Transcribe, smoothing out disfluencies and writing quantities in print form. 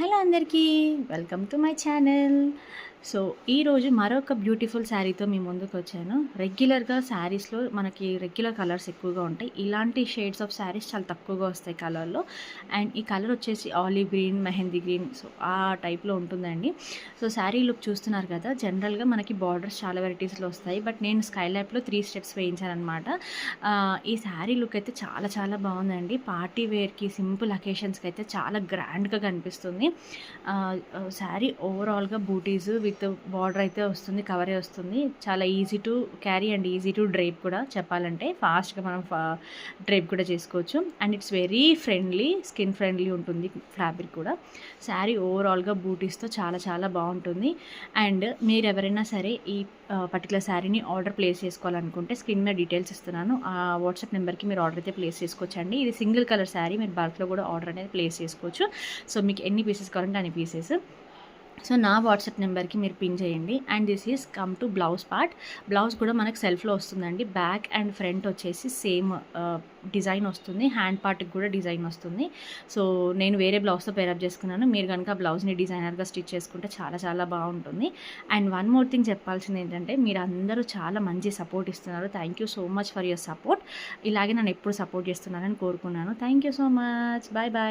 Hello అందరికీ, welcome to my channel. So ఈరోజు మరొక బ్యూటిఫుల్ శారీతో మీ ముందుకు వచ్చాను. రెగ్యులర్గా శారీస్లో మనకి రెగ్యులర్ కలర్స్ ఎక్కువగా ఉంటాయి. ఇలాంటి షేడ్స్ ఆఫ్ శారీస్ చాలా తక్కువగా వస్తాయి కలర్లో. అండ్ ఈ కలర్ వచ్చేసి olive green, mehndi green, so ఆ టైప్లో ఉంటుందండి. సో శారీ లుక్ చూస్తున్నారు కదా. జనరల్గా మనకి బార్డర్స్ చాలా వెరైటీస్లో వస్తాయి, బట్ నేను స్కై ల్యాప్లో 3 స్టెప్స్ వేయించాను అనమాట. ఈ శారీ లుక్ అయితే చాలా చాలా బాగుందండి. పార్టీ వేర్కి, సింపుల్ అకేషన్స్కి అయితే చాలా గ్రాండ్గా కనిపిస్తుంది. శారీ ఓవరాల్గా బూటీస్ విత్ బార్డర్ అయితే వస్తుంది, కవరే వస్తుంది. చాలా easy to carry and easy to డ్రైప్ కూడా చెప్పాలంటే. ఫాస్ట్గా మనం డ్రైప్ కూడా చేసుకోవచ్చు. And it's very friendly, skin friendly ఉంటుంది ఫ్యాబ్రిక్ కూడా. శారీ ఓవరాల్గా బూటీస్తో చాలా చాలా బాగుంటుంది. అండ్ మీరు ఎవరైనా సరే ఈ పర్టికులర్ శారీని ఆర్డర్ ప్లేస్ చేసుకోవాలనుకుంటే స్క్రీన్ మీద డీటెయిల్స్ ఇస్తున్నాను. ఆ వాట్సాప్ నెంబర్కి మీరు ఆర్డర్ అయితే ప్లేస్ చేసుకోవచ్చండి. ఇది సింగిల్ కలర్ శారీ, మీరు బల్క్లో కూడా ఆర్డర్ అనేది ప్లేస్ చేసుకోవచ్చు. సో మీకు ఎన్ని పీసెస్ కావాలంటే అన్ని పీసెస్. సో నా వాట్సాప్ నెంబర్కి మీరు పిన్ చేయండి. And this is come to blouse part. Blouse కూడా మనకు సెల్ఫ్లో వస్తుందండి. బ్యాక్ అండ్ ఫ్రంట్ వచ్చేసి సేమ్ డిజైన్ వస్తుంది. హ్యాండ్ పార్ట్కి కూడా డిజైన్ వస్తుంది. సో నేను వేరే బ్లౌజ్తో పేరప్ చేసుకున్నాను. మీరు కనుక బ్లౌజ్ని డిజైనర్గా స్టిచ్ చేసుకుంటే చాలా చాలా బాగుంటుంది. అండ్ వన్ మోర్ థింగ్ చెప్పాల్సింది ఏంటంటే, మీరు అందరూ చాలా మంచి సపోర్ట్ ఇస్తున్నారు. Thank you so much for your support. ఇలాగే నన్ను ఎప్పుడు సపోర్ట్ చేస్తున్నారని కోరుకున్నాను. Thank you so much. Bye bye.